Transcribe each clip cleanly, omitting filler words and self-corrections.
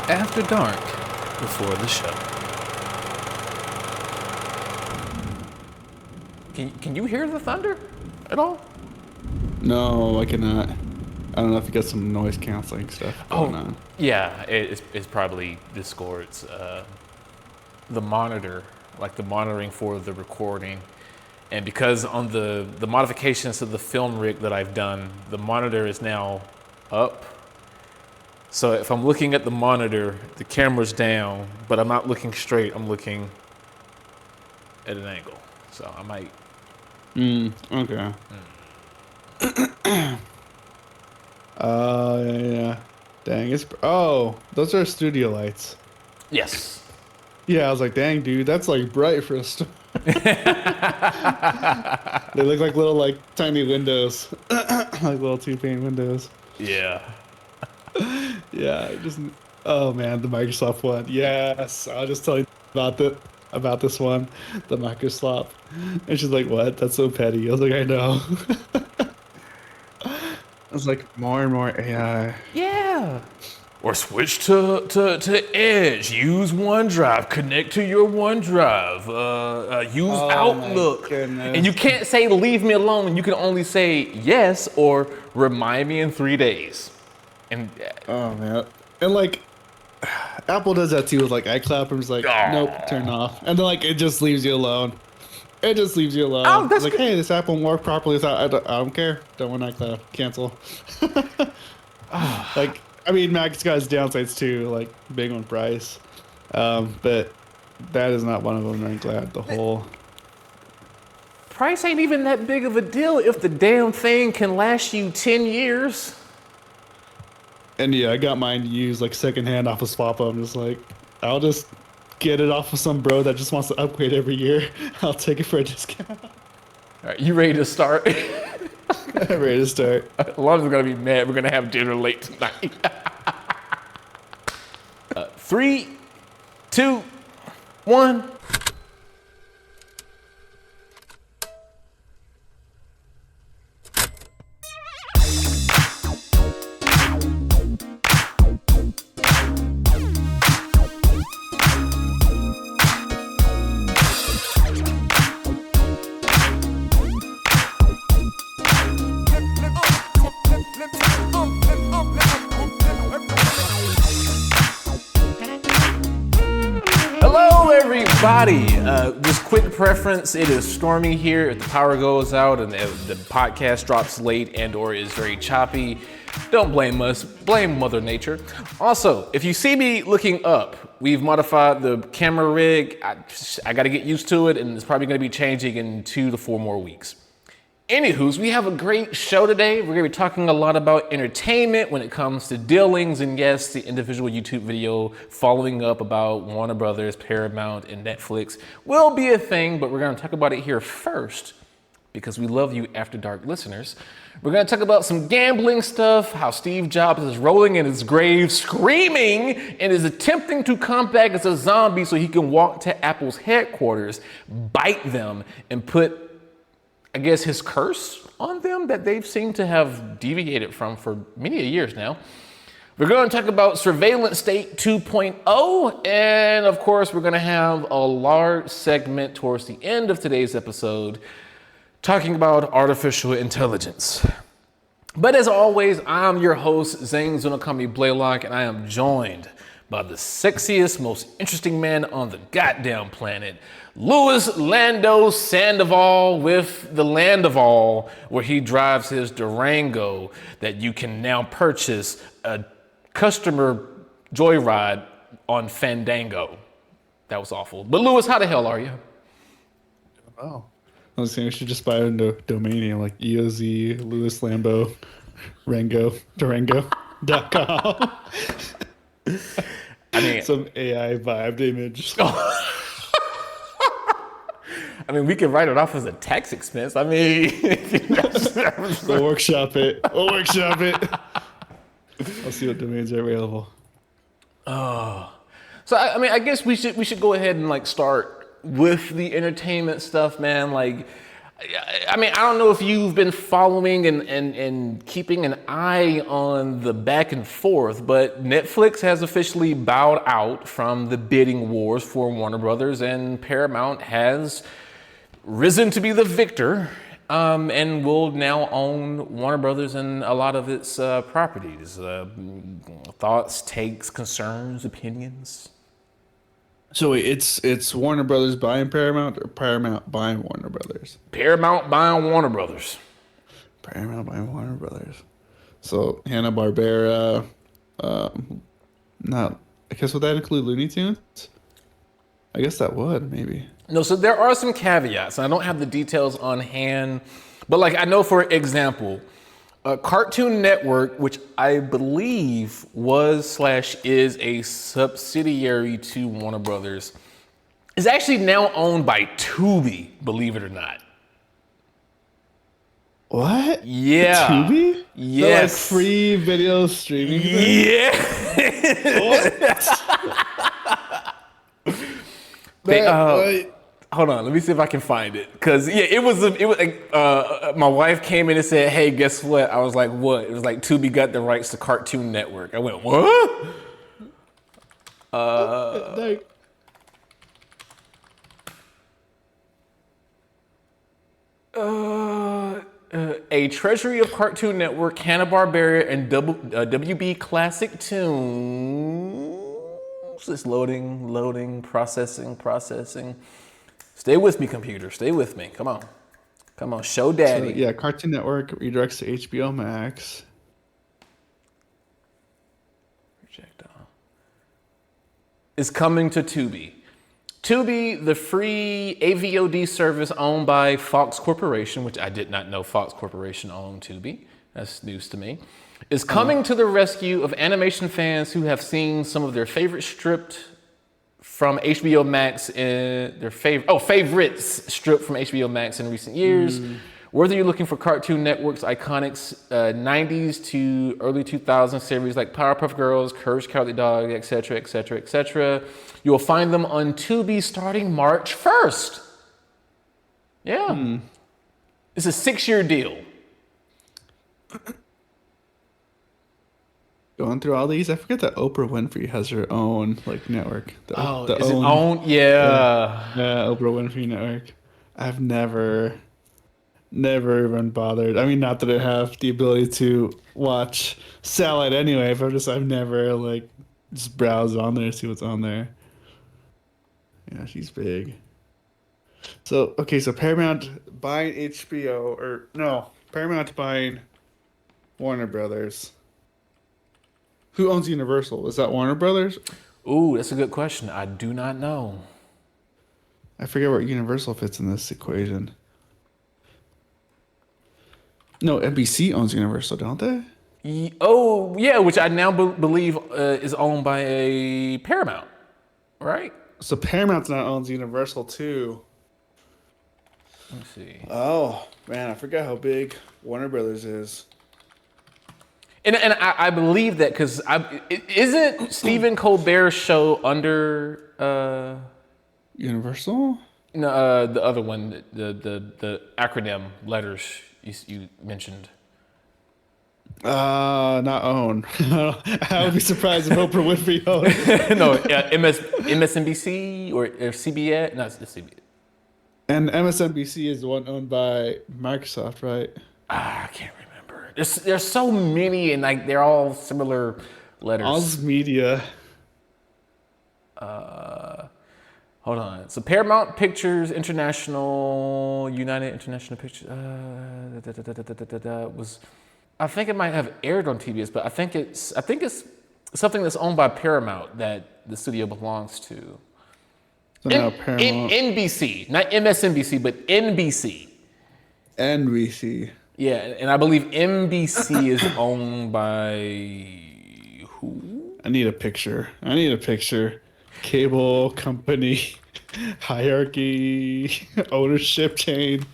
After Dark before the show. Can you hear the thunder at all? No, I cannot. I don't know if you got some noise canceling stuff going on. Yeah, it's probably Discord's the monitor, like the monitoring for the recording. And because on the modifications to the film rig that I've done, the monitor is now up. So if I'm looking at the monitor, the camera's down, but I'm not looking straight, I'm looking at an angle. So I might. Okay. Yeah. Dang, those are studio lights. Yes. Yeah, I was like, dang, dude, that's like bright for a store. They look like little, like, tiny windows. Like little 2-pane windows. Yeah. Yeah, oh man, the MicroSlop one. Yes, I'll just tell you about this one, the MicroSlop. And she's like, what? That's so petty. I was like, I know. I was like, more and more AI. Yeah. Or switch to Edge. Use OneDrive. Connect to your OneDrive. Use Outlook. And you can't say leave me alone. You can only say yes or remind me in 3 days. And oh man, and like Apple does that too with like iCloud. I'm just like, nope, turn off, and then like it just leaves you alone. It just leaves you alone. Oh, that's like, hey, this app won't work properly. I don't care. Don't want iCloud. Cancel. Like, I mean, Mac's got its downsides too, like big on price, but that is not one of them. I'm glad the whole price ain't even that big of a deal if the damn thing can last you 10 years. And yeah, I got mine used like secondhand off of Swappa. I'm just like, I'll just get it off of some bro that just wants to upgrade every year. I'll take it for a discount. All right, you ready to start? I'm ready to start. Alonzo's gonna be mad. We're gonna have dinner late tonight. 3, 2, 1. Everybody, just quick preference, it is stormy here. If the power goes out and the podcast drops late and or is very choppy, don't blame us, blame Mother Nature. Also, if you see me looking up, we've modified the camera rig. I gotta get used to it, and it's probably gonna be changing in 2 to 4 more weeks. Anywho's, we have a great show today. We're gonna be talking a lot about entertainment when it comes to dealings, and yes, the individual YouTube video following up about Warner Brothers, Paramount, and Netflix will be a thing, but we're gonna talk about it here first because we love you After Dark listeners. We're gonna talk about some gambling stuff, how Steve Jobs is rolling in his grave, screaming, and is attempting to come back as a zombie so he can walk to Apple's headquarters, bite them, and put, I guess, his curse on them that they've seemed to have deviated from for many years now. We're going to talk about Surveillance State 2.0, and of course, we're going to have a large segment towards the end of today's episode talking about artificial intelligence. But as always, I'm your host, Zane Blaylock, and I am joined by the sexiest, most interesting man on the goddamn planet, Louis Lando Sandoval with the Land of All, where he drives his Durango that you can now purchase a customer joyride on Fandango. That was awful. But Louis, how the hell are you? Oh, I was saying we should just buy a domain name like EOZ Louis Lambo Durango.com. I mean, some AI vibed image. I mean, we could write it off as a tax expense. I mean, we'll workshop it. I'll see what domains are available. Oh, so I mean, I guess we should go ahead and like start with the entertainment stuff, man. Like, I mean, I don't know if you've been following and keeping an eye on the back and forth, but Netflix has officially bowed out from the bidding wars for Warner Brothers, and Paramount has risen to be the victor, and will now own Warner Brothers and a lot of its properties. Thoughts, takes, concerns, opinions? So wait, it's Warner Brothers buying Paramount or Paramount buying Warner Brothers? Paramount buying Warner Brothers. Paramount buying Warner Brothers. So Hanna-Barbera, not. I guess would that include Looney Tunes? I guess that would maybe. No, so there are some caveats, and I don't have the details on hand, but like I know, for example, Cartoon Network, which I believe was/is a subsidiary to Warner Brothers, is actually now owned by Tubi, believe it or not. What? Yeah. Tubi? Yes. Like free video streaming thing? Yeah. They, hold on, let me see if I can find it. Cause yeah, it was my wife came in and said, "Hey, guess what?" I was like, "What?" It was like Tubi got the rights to Cartoon Network. I went, "What?" A treasury of Cartoon Network, Hanna-Barbera, and WB Classic Tunes. It's loading, processing. Stay with me, computer. Stay with me. Come on, show daddy. So, yeah, Cartoon Network redirects to HBO Max. Reject all. Is coming to Tubi. Tubi, the free AVOD service owned by Fox Corporation, which I did not know Fox Corporation owned Tubi. That's news to me. Is coming to the rescue of animation fans who have seen some of their favorites stripped from HBO Max in their favorites stripped from HBO Max in recent years. Whether you're looking for Cartoon Network's iconic 90s to early 2000s series like Powerpuff Girls, Courage the Cowardly Dog, etc., you will find them on Tubi starting March 1st. Yeah. It's a 6-year deal. Going through all these, I forget that Oprah Winfrey has her own network. Is it own? Yeah. Yeah, Oprah Winfrey Network. I've never even bothered. I mean, not that I have the ability to watch satellite anyway, but I've never just browse on there, see what's on there. Yeah, she's big. So Paramount buying HBO Paramount buying Warner Brothers. Who owns Universal? Is that Warner Brothers? Ooh, that's a good question. I do not know. I forget where Universal fits in this equation. No, NBC owns Universal, don't they? Oh, yeah, which I now believe is owned by a Paramount, right? So Paramount now owns Universal too. Let me see. Oh, man, I forgot how big Warner Brothers is. And I believe that because isn't Stephen Colbert's show under Universal? No, the other one, the acronym letters you mentioned. Not own. I would be surprised if Oprah Winfrey owned. No, MSNBC or CBS. No, it's CBS. And MSNBC is the one owned by Microsoft, right? I can't remember. There's so many, and they're all similar letters. Oz Media. Hold on. So Paramount Pictures International, United International Pictures was. I think it might have aired on TBS, but I think it's something that's owned by Paramount that the studio belongs to. So now Paramount. NBC, not MSNBC, but NBC. NBC. Yeah, and I believe NBC is owned by who? I need a picture. Cable company hierarchy ownership chain.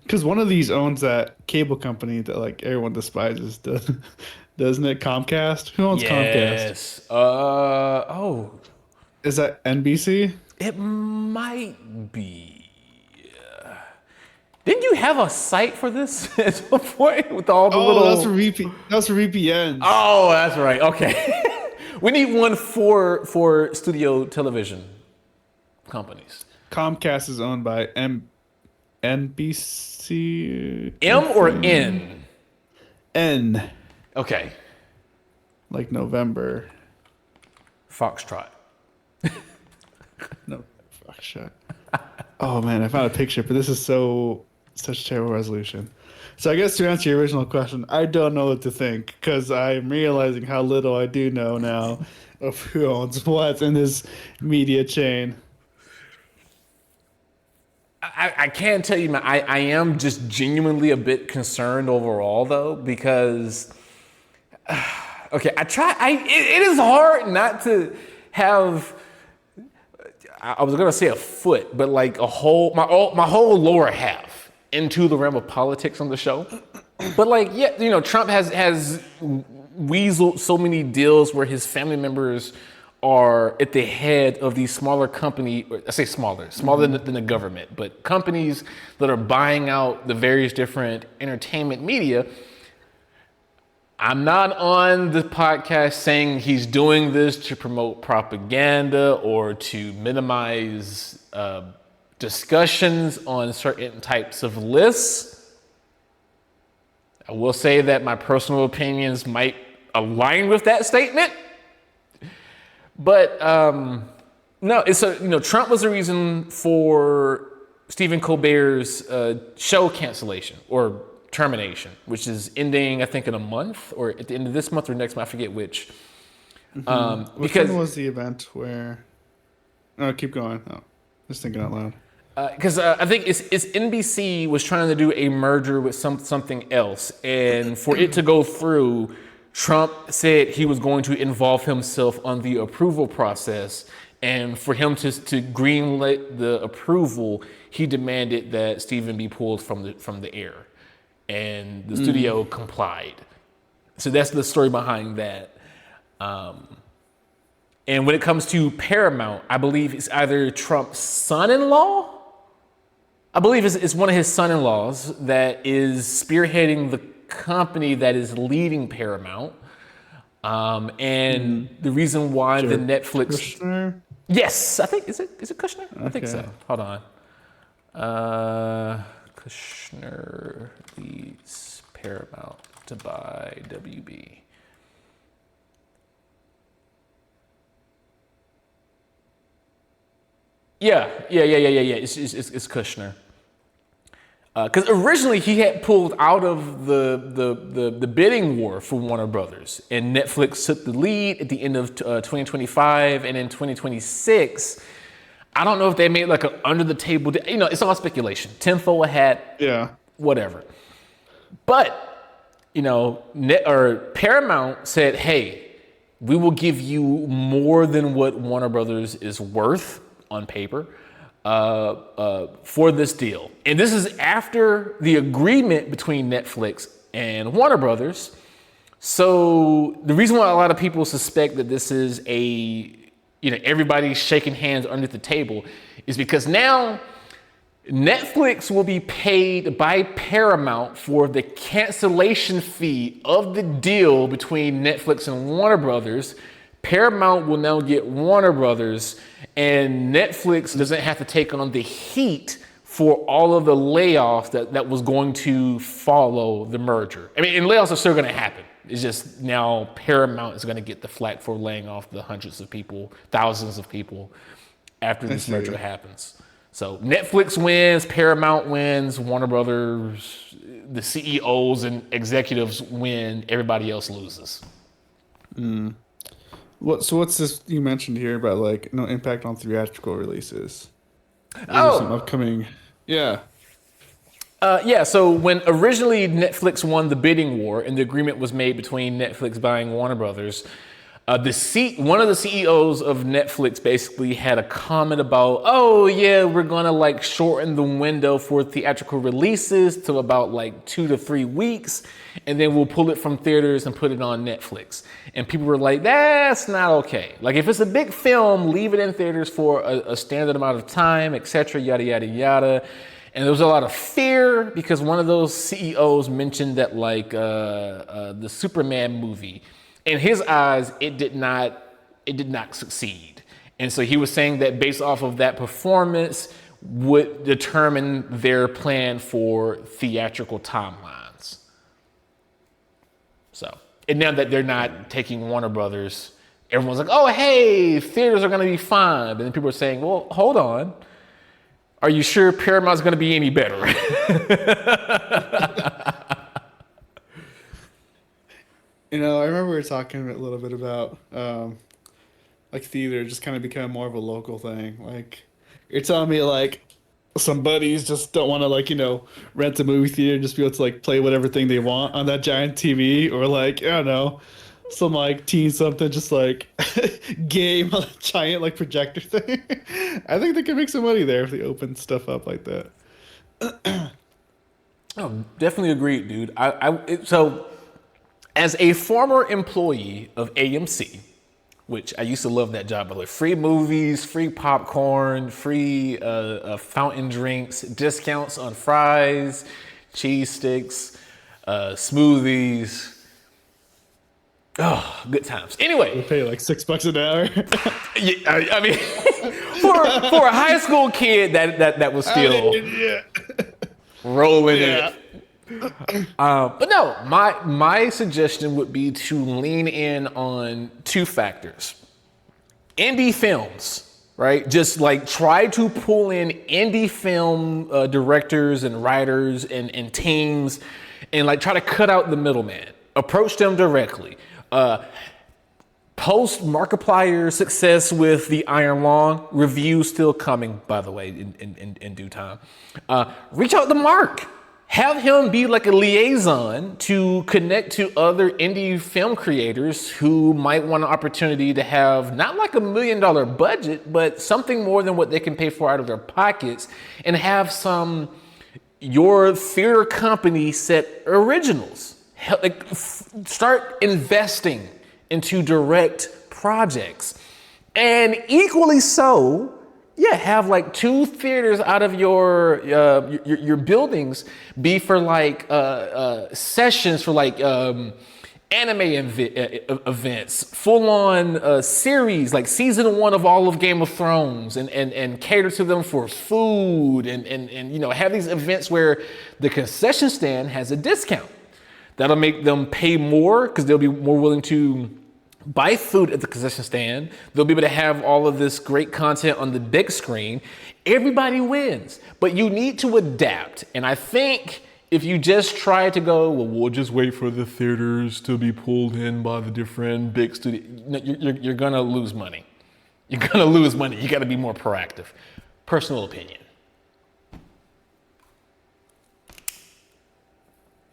Because one of these owns that cable company that everyone despises, doesn't it? Comcast? Who owns Comcast? Yes. Is that NBC? It might be. Didn't you have a site for this at some point with all the little? That's for VPNs. Oh, that's right. Okay. We need one for studio television companies. Comcast is owned by NBC. M or N? N. Okay. Like November. Foxtrot. No, Foxtrot. Oh man, I found a picture, but this is such terrible resolution. So I guess to answer your original question, I don't know what to think because I'm realizing how little I do know now of who owns what in this media chain. I can tell you, man, I am just genuinely a bit concerned overall, though, because, okay, it is hard not to have, I was going to say a foot, but like my whole lower half into the realm of politics on the show. But like, yeah, you know, Trump has weaseled so many deals where his family members are at the head of these smaller company, I say smaller than the government, but companies that are buying out the various different entertainment media. I'm not on the podcast saying he's doing this to promote propaganda or to minimize discussions on certain types of lists. I will say that my personal opinions might align with that statement. But no, Trump was the reason for Stephen Colbert's show cancellation or termination, which is ending, I think, in a month or at the end of this month or next month. I forget which. Because when was the event where? No, keep going. Oh, just thinking out loud. Because I think it's NBC was trying to do a merger with something else, and for it to go through, Trump said he was going to involve himself on the approval process, and for him to greenlight the approval, he demanded that Stephen be pulled from the air, and the studio complied. So that's the story behind that. And when it comes to Paramount, I believe it's either Trump's son-in-law. I believe it's one of his son-in-laws that is spearheading the company that is leading Paramount. And the reason why the Netflix... Kushner? Yes, I think, is it Kushner? Okay. I think so. Hold on. Kushner leads Paramount to buy WB. Yeah. It's Kushner. Because originally he had pulled out of the bidding war for Warner Brothers, and Netflix took the lead at the end of 2025, and in 2026, I don't know if they made like an under the table. It's all speculation. Tenfold a hat. Yeah. Whatever. But Paramount said, "Hey, we will give you more than what Warner Brothers is worth on paper." For this deal. And this is after the agreement between Netflix and Warner Brothers. So the reason why a lot of people suspect that this is everybody's shaking hands under the table is because now Netflix will be paid by Paramount for the cancellation fee of the deal between Netflix and Warner Brothers. Paramount will now get Warner Brothers, and Netflix doesn't have to take on the heat for all of the layoffs that was going to follow the merger. I mean, and layoffs are still going to happen. It's just now Paramount is going to get the flack for laying off the hundreds of people, thousands of people after this merger happens. So Netflix wins, Paramount wins, Warner Brothers, the CEOs and executives win, everybody else loses. So what's this you mentioned here about like no impact on theatrical releases? Some upcoming, yeah. So when originally Netflix won the bidding war and the agreement was made between Netflix buying Warner Brothers, one of the CEOs of Netflix basically had a comment about, we're gonna like shorten the window for theatrical releases to about like 2 to 3 weeks, and then we'll pull it from theaters and put it on Netflix. And people were like, that's not okay. Like if it's a big film, leave it in theaters for a standard amount of time, etc., yada, yada, yada. And there was a lot of fear because one of those CEOs mentioned that like the Superman movie, in his eyes, it did not succeed. And so he was saying that based off of that performance would determine their plan for theatrical timelines. So, and now that they're not taking Warner Brothers, everyone's like, oh, hey, theaters are going to be fine. But then people are saying, well, hold on. Are you sure Paramount's going to be any better? You know, I remember we were talking a little bit about like theater just kind of becoming more of a local thing. Like you're telling me like some buddies just don't want to like, you know, rent a movie theater and just be able to like play whatever thing they want on that giant TV, or like, I don't know, some like teen something just like game on a giant like projector thing. I think they could make some money there if they open stuff up like that. Oh, definitely agreed, dude. So as a former employee of AMC, which I used to love that job, but like free movies, free popcorn, free fountain drinks, discounts on fries, cheese sticks, smoothies. Oh, good times. Anyway, We pay like $6 an hour. yeah, I mean, for a high school kid, that was still rolling in it. But no, my suggestion would be to lean in on two factors. Indie films, right? Just like try to pull in indie film directors and writers and teams and like try to cut out the middleman. Approach them directly. Post Markiplier success with the Iron Long, review still coming, by the way, in due time. Reach out to Mark. Have him be like a liaison to connect to other indie film creators who might want an opportunity to have not like $1 million budget, but something more than what they can pay for out of their pockets, and have some your theater company set originals. Like start investing into direct projects, and equally so. Yeah, have like 2 theaters out of your buildings be for like sessions for like anime events, full on series like season 1 of all of Game of Thrones, and cater to them for food and you know, have these events where the concession stand has a discount. That'll make them pay more because they'll be more willing to buy food at the concession stand. They'll be able to have all of this great content on the big screen. Everybody wins, but you need to adapt. And I think if you just try to go, well, we'll just wait for the theaters to be pulled in by the different big studios, you're gonna lose money. You're gonna lose money. You gotta be more proactive. Personal opinion.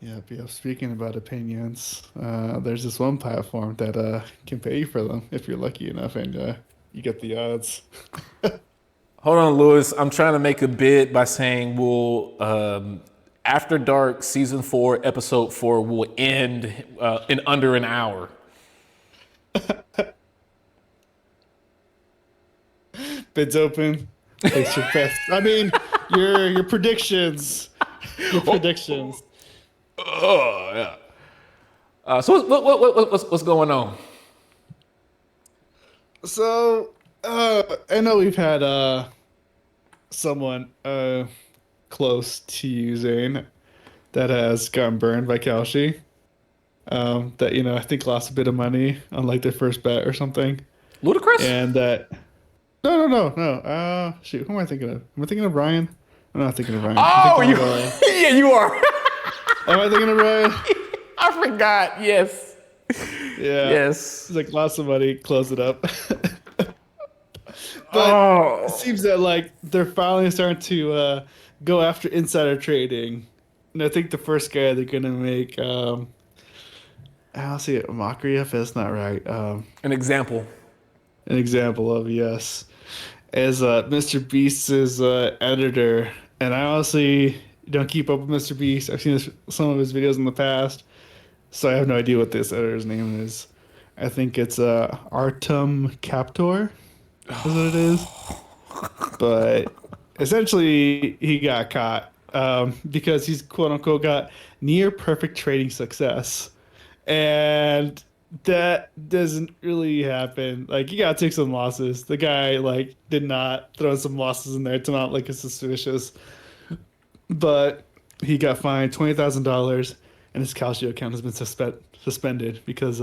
Yep. Speaking about opinions, there's this one platform that can pay you for them if you're lucky enough and you get the odds. Hold on, Lewis. I'm trying to make a bid by saying we'll, After Dark Season 4, Episode 4 will end in under an hour. Bids open. Place your best. I mean, your predictions. Your predictions. Oh, yeah. So what's going on? So, I know we've had someone close to you, Zane, that has gotten burned by Kalshi. That, you know, I think lost a bit of money on like their first bet or something. Ludicrous? And that. No. Shoot, who am I thinking of? Am I thinking of Ryan? I'm not thinking of Ryan. Oh, yeah, you are. Am I thinking of Ryan? I forgot. Yes. Yeah. Yes. It's like lost some money, close it up. But it seems that like they're finally starting to go after insider trading, and I think the first guy they're gonna make, I'll see a mockery of. That's not right. An example. An example of, yes, as Mr. Beast's editor, and I honestly don't keep up with Mr. Beast. I've seen some of his videos in the past, so I have no idea what this editor's name is. I think it's Artem Captor. Is what it is. But essentially, he got caught because he's quote unquote got near perfect trading success. And that doesn't really happen. Like, you gotta take some losses. The guy like did not throw some losses in there to not look as suspicious. But he got fined $20,000, and his Calcio account has been suspended because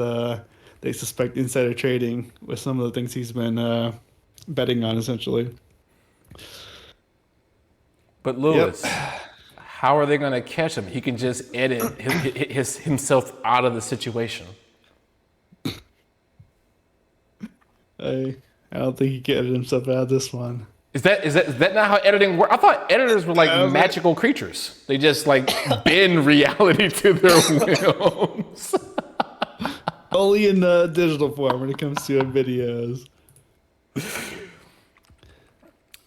they suspect insider trading with some of the things he's been betting on, essentially. But Lewis, how are they going to catch him? He can just edit himself out of the situation. I don't think he can edit himself out of this one. Is that not how editing works? I thought editors were like magical creatures. They just like bend reality to their wills. Only in the digital form when it comes to videos.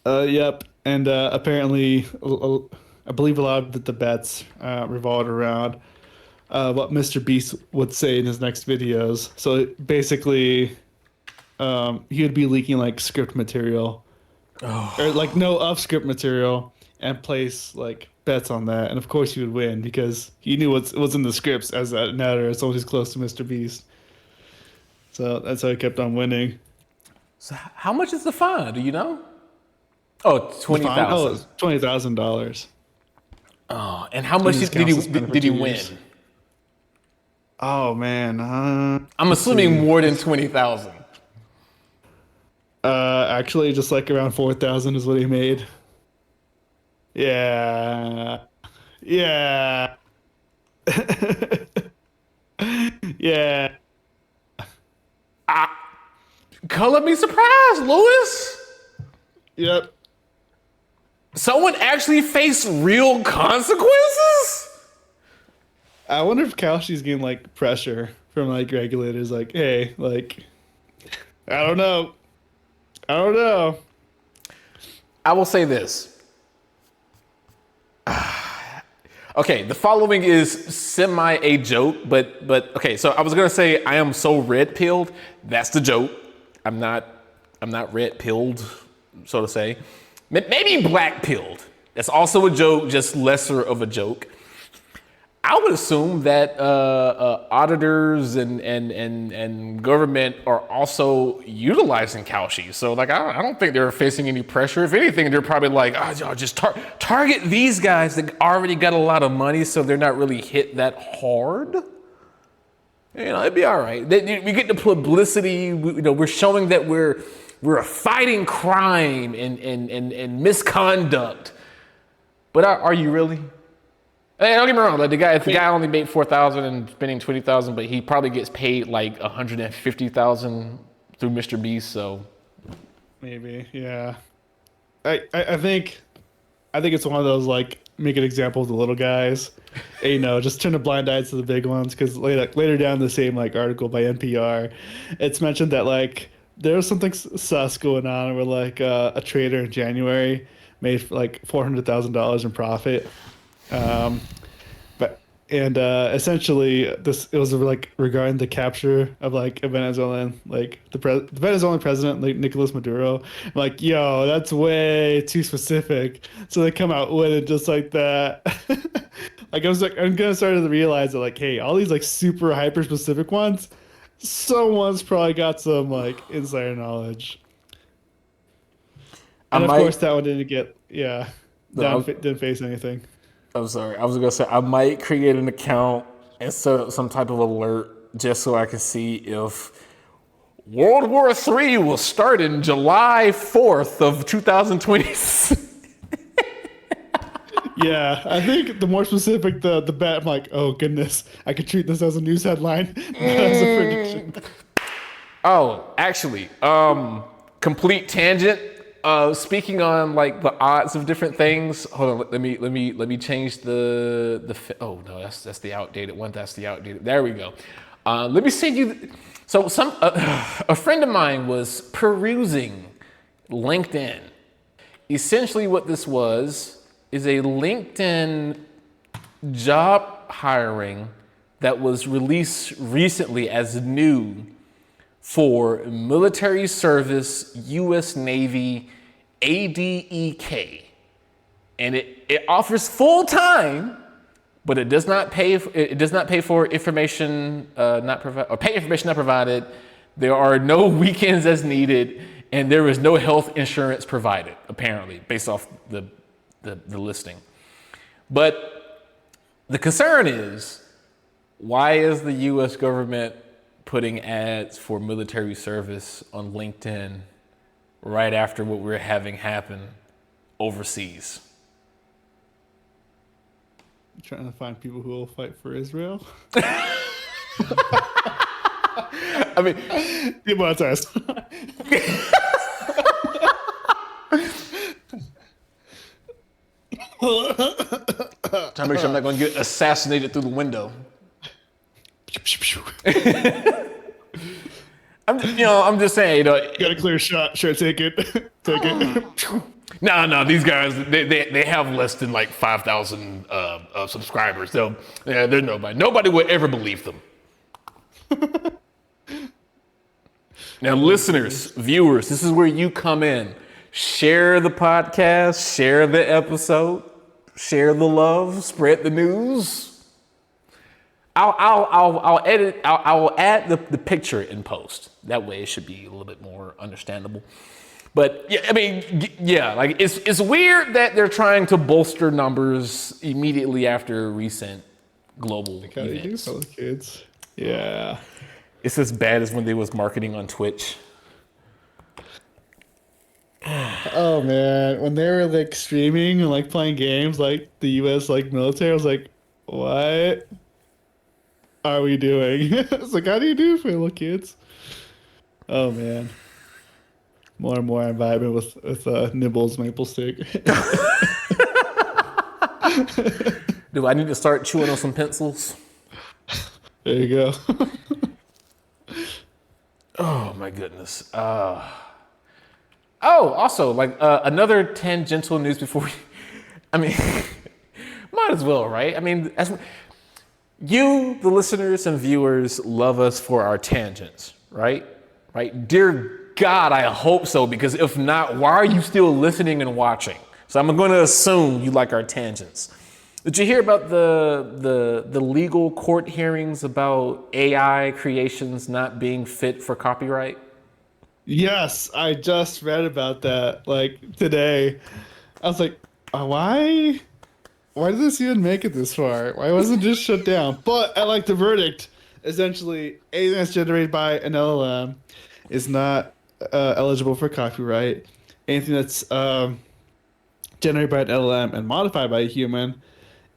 Yep. And apparently, I believe a lot of the bets revolved around what Mr. Beast would say in his next videos. So basically, he would be leaking like script material, or like no of script material, and place like bets on that. And of course, he would win because he knew what's in the scripts as an editor, as long as he's close to Mr. Beast. So that's how he kept on winning. So how much is the fine? Do you know? Oh, $20,000. Oh, $20,000. Oh, and how much did he win? Oh man, I'm assuming more than 20,000. Actually, just like around 4,000 is what he made. Yeah, yeah, yeah. Color me surprised, Lewis. Yep. Someone actually faced real consequences? I wonder if Kalshi's getting like pressure from like regulators, like, hey, like, I don't know. I will say this. Okay, the following is semi a joke, but okay. So I was gonna say I am so red pilled. That's the joke. I'm not red pilled, so to say. Maybe black pilled. That's also a joke, just lesser of a joke. I would assume that auditors and government are also utilizing Kalshi. So like I don't think they're facing any pressure. If anything, they're probably like, oh, just target these guys that already got a lot of money, so they're not really hit that hard. You know, it'd be all right. We get the publicity. We're showing that we're fighting crime and misconduct. But are you really? Hey, don't get me wrong. Like if the guy only made 4,000 and spending 20,000, but he probably gets paid like 150,000 through Mr. Beast. So maybe, yeah. I think it's one of those like make an example of the little guys, and, just turn a blind eye to the big ones. Because later down the same like article by NPR, it's mentioned that like there was something sus going on where like a trader in January made like $400,000 in profit. Essentially it was like regarding the capture of like a Venezuelan, like the Venezuelan president, like Nicolas Maduro. I'm like, yo, that's way too specific. So they come out with it just like that. Like I'm gonna start to realize that like, hey, all these like super hyper specific ones, someone's probably got some like insider knowledge. And of course that one didn't get didn't face anything. I'm sorry. I was going to say, I might create an account and set up some type of alert just so I can see if World War III will start in July 4th of 2026. Yeah, I think the more specific the bet, I'm like, oh goodness, I could treat this as a news headline, not as a prediction. Oh, actually, complete tangent. Speaking on like the odds of different things. Hold on, let me change the. Oh no, that's the outdated one. That's the outdated. There we go. Let me send you. So a friend of mine was perusing LinkedIn. Essentially, what this was is a LinkedIn job hiring that was released recently as new for military service, U.S. Navy, ADEK. and it offers full time, but it does not pay. It does not pay for information not provided, or pay information not provided. There are no weekends as needed, and there is no health insurance provided. Apparently, based off the listing. But the concern is, why is the U.S. government putting ads for military service on LinkedIn right after what we're having happen overseas? Trying to find people who will fight for Israel. I mean, demonetize. Trying to make sure I'm not going to get assassinated through the window. I'm just saying, Got a clear shot. Sure, take it. Take it. No, these guys, they have less than like 5,000 subscribers. They're nobody. Nobody would ever believe them. Now, listeners, viewers, this is where you come in. Share the podcast, share the episode, share the love, spread the news. I'll edit. I will add the picture in post. That way, it should be a little bit more understandable. But yeah, I mean, yeah, like it's weird that they're trying to bolster numbers immediately after recent global events. Do kids. Yeah. It's as bad as when they was marketing on Twitch. Oh man, when they were like streaming and like playing games like the US like military, I was like, what are we doing? It's like, how do you do for little kids? Oh man. More and more I'm vibing with Nibbles maple stick. Do I need to start chewing on some pencils? There you go. Oh my goodness. Also, like another tangential news before I mean, might as well, right? I mean, you, the listeners and viewers, love us for our tangents, right? Right? Dear God, I hope so, because if not, why are you still listening and watching? So I'm going to assume you like our tangents. Did you hear about the legal court hearings about AI creations not being fit for copyright? Yes, I just read about that like today. I was like, why did this even make it this far? Why wasn't it just shut down? But I like the verdict. Essentially, anything that's generated by an LLM is not eligible for copyright. Anything that's generated by an LLM and modified by a human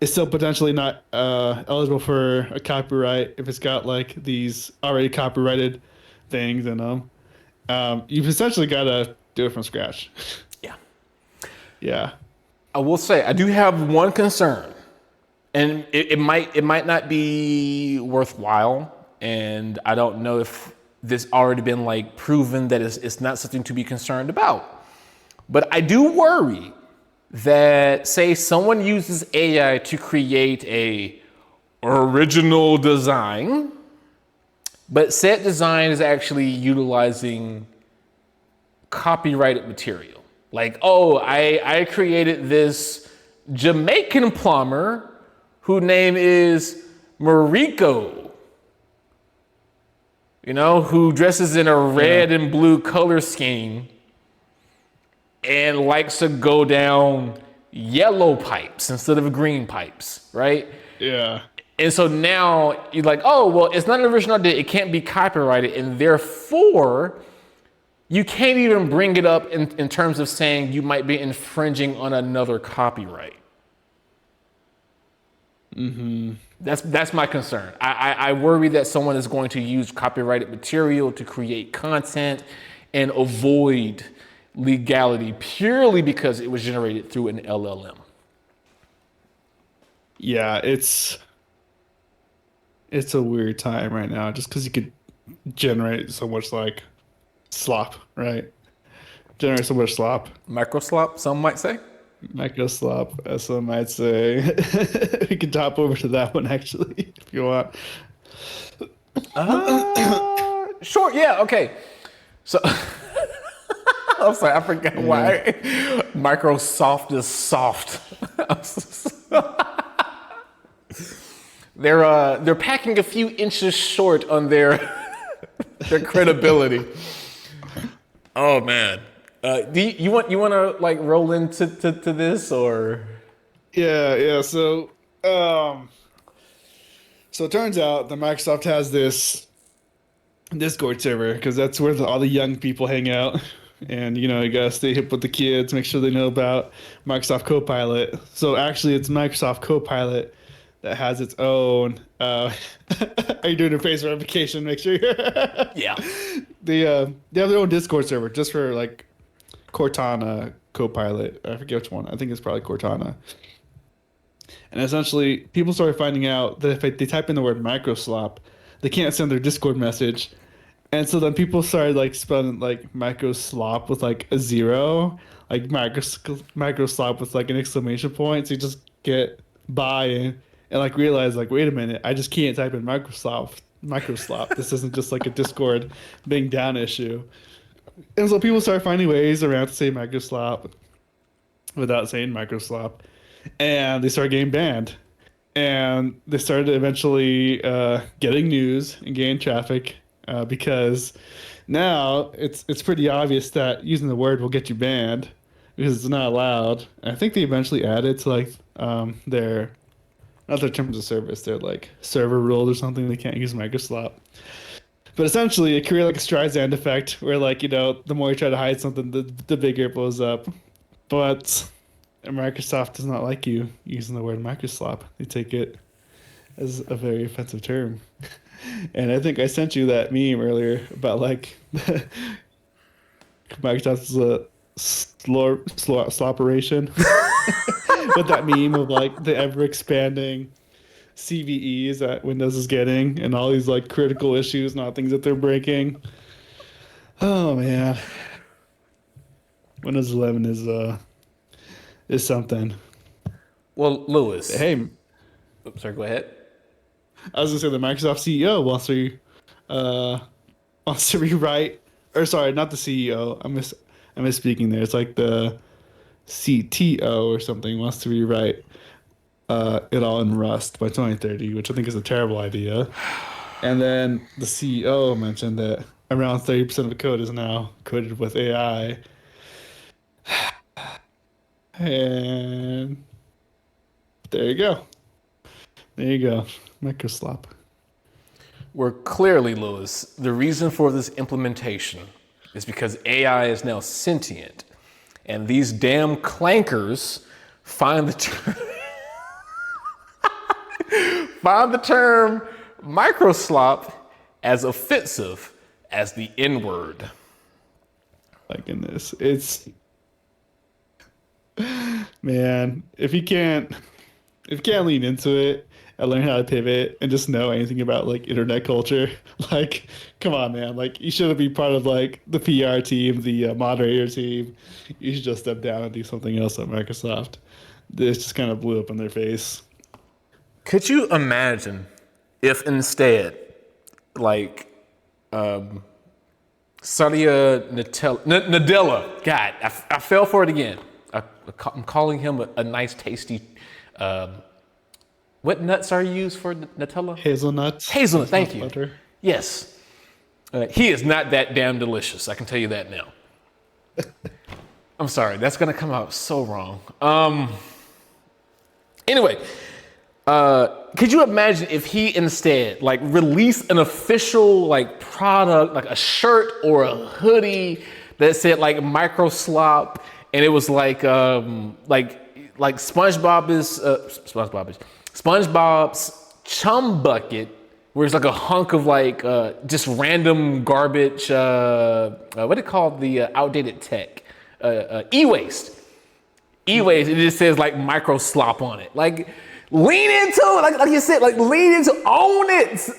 is still potentially not eligible for a copyright if it's got like these already copyrighted things in them. You've essentially got to do it from scratch. Yeah. Yeah. I will say I do have one concern, and it might not be worthwhile, and I don't know if this already been like proven that it's not something to be concerned about. But I do worry that, say someone uses AI to create a original design, but said design is actually utilizing copyrighted material. Like, oh, I created this Jamaican plumber whose name is Mariko, who dresses in a red and blue color scheme and likes to go down yellow pipes instead of green pipes, right? Yeah. And so now you're like, oh, well, it's not an original idea. It can't be copyrighted. And therefore, you can't even bring it up in terms of saying you might be infringing on another copyright. Mm-hmm. That's my concern. I worry that someone is going to use copyrighted material to create content and avoid legality purely because it was generated through an LLM. Yeah, it's a weird time right now just because you could generate so much like slop, right? Generate so much slop. MicroSlop, some might say. MicroSlop, as some might say. We can hop over to that one actually, if you want. Sure, yeah, okay. So I'm sorry, I forgot why. MicroSoft is soft. They're packing a few inches short on their their credibility. Oh man, do you want to like roll into to this or? Yeah. So it turns out that Microsoft has this Discord server because that's where all the young people hang out. And you gotta stay hip with the kids, make sure they know about Microsoft Copilot. So actually, it's Microsoft Copilot that has its own. Are you doing a face verification? Make sure. Yeah. They have their own Discord server just for like Cortana Copilot. I forget which one. I think it's probably Cortana. And essentially, people started finding out that if they type in the word MicroSlop, they can't send their Discord message. And so then people started like spelling like MicroSlop with like a zero, like MicroSlop with like an exclamation point. So you just get by and like realize like, wait a minute, I just can't type in MicroSlop. This isn't just like a Discord being down issue. And so people started finding ways around to say MicroSlop without saying MicroSlop. And they started getting banned. And they started eventually getting news and getting traffic because now it's pretty obvious that using the word will get you banned because it's not allowed. And I think they eventually added to like their not their terms of service, their like server rules or something. They can't use MicroSlop. But essentially, it created like a Streisand effect where like the more you try to hide something, the bigger it blows up. But Microsoft does not like you using the word MicroSlop. They take it as a very offensive term. And I think I sent you that meme earlier about like Microsoft's sloperation. With that meme of like the ever expanding CVEs that Windows is getting and all these like critical issues, not things that they're breaking. Oh man. Windows 11 is something. Well, Lewis. Hey, oops, sorry, go ahead. I was gonna say the Microsoft CEO wants to rewrite, or sorry, not the CEO. I'm misspeaking there. It's like the CTO or something wants to rewrite it all in Rust by 2030, which I think is a terrible idea. And then the CEO mentioned that around 30% of the code is now coded with AI. And there you go. There you go. MicroSlop. We're clearly, Lewis, the reason for this implementation is because AI is now sentient. And these damn clankers find the term MicroSlop as offensive as the N-word. My goodness. It's man, if you can't lean into it and learn how to pivot and just know anything about like internet culture, like come on man, like you shouldn't be part of like the PR team, the moderator team. You should just step down and do something else at Microsoft. This just kind of blew up in their face. Could you imagine if instead, like, Satya Nadella, God, I fell for it again. I'm calling him a nice, tasty. What nuts are used for Nutella? Hazelnuts. Hazelnut, thank you. Butter. Yes. He is not that damn delicious. I can tell you that now. I'm sorry, that's gonna come out so wrong. Anyway, could you imagine if he instead like released an official like product, like a shirt or a hoodie that said like MicroSlop, and it was like SpongeBob's chum bucket, where it's like a hunk of like just random garbage. What it called, the outdated tech, e-waste. E-waste. It just says like MicroSlop on it. Like lean into it, like you said, like lean into, own it.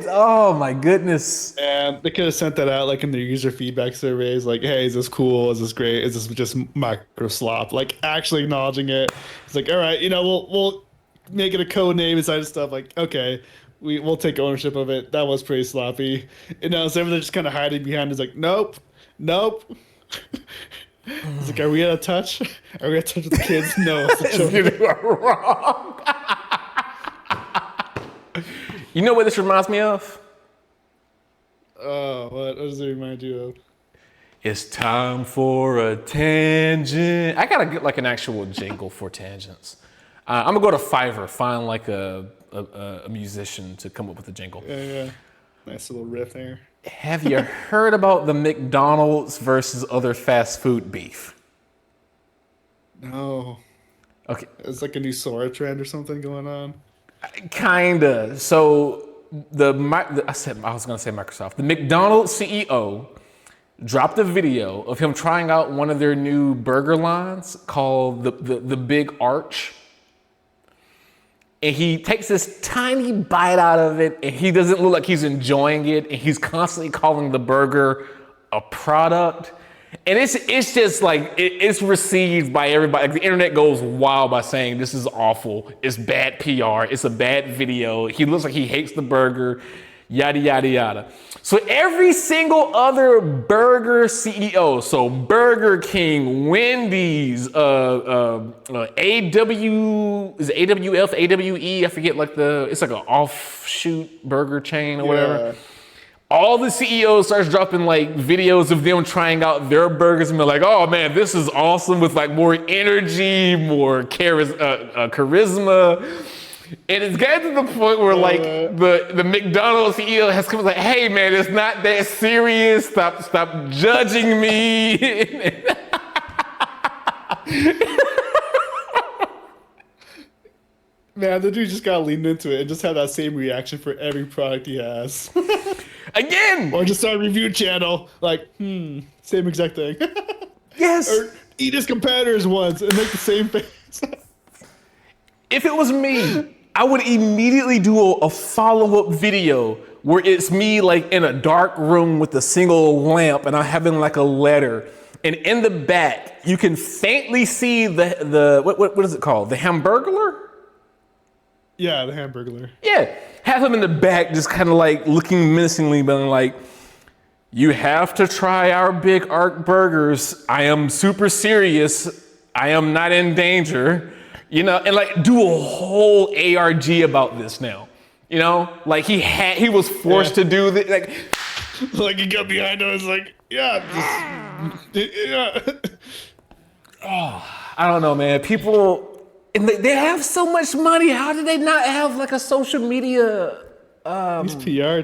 Oh my goodness. And they could have sent that out like in their user feedback surveys, like, hey, is this cool? Is this great? Is this just MicroSlop? Like actually acknowledging it. It's like, all right, we'll make it a code name inside of stuff. Like, okay, we'll take ownership of it. That was pretty sloppy. So they're just kind of hiding behind. It's like, nope. It's like, are we at a touch? Are we at a touch with the kids? No, it's the children. You are wrong. You know what this reminds me of? Oh, what does it remind you of? It's time for a tangent. I gotta get like an actual jingle for tangents. I'm gonna go to Fiverr, find like a musician to come up with a jingle. Yeah. Nice little riff there. Have you heard about the McDonald's versus other fast food beef? No. Okay, It's like a new Sora trend or something going on. kinda. So I was gonna say Microsoft. The McDonald's CEO dropped a video of him trying out one of their new burger lines called the Big Arch. And he takes this tiny bite out of it, and he doesn't look like he's enjoying it, and he's constantly calling the burger a product. And it's just like, it's received by everybody. Like the internet goes wild by saying this is awful, it's bad PR, it's a bad video, he looks like he hates the burger, yada, yada, yada. So every single other burger CEO, so Burger King, Wendy's, is it AWF, AWE, I forget, it's like an offshoot burger chain or whatever. All the CEOs starts dropping like videos of them trying out their burgers and be like, oh man, this is awesome, with like more energy, more charisma. And it's gotten to the point where like the McDonald's CEO has come like, hey man, it's not that serious. Stop judging me. Man, the dude just got leaned into it and just had that same reaction for every product he has. Again! Or just start a review channel, like, same exact thing. Yes! Or eat his competitors once and make the same face. If it was me, I would immediately do a follow-up video where it's me like in a dark room with a single lamp and I'm having like a letter. And in the back, you can faintly see the what is it called? The Hamburglar? Yeah, the Hamburglar. Yeah, have him in the back just kind of like looking menacingly, but like, you have to try our Big Arc burgers. I am super serious. I am not in danger. You know, and like do a whole ARG about this now. You know, like he was forced to do this. Like he got behind us, like, yeah. Oh, I don't know, man. People, and they have so much money. How do they not have like a social media? These PR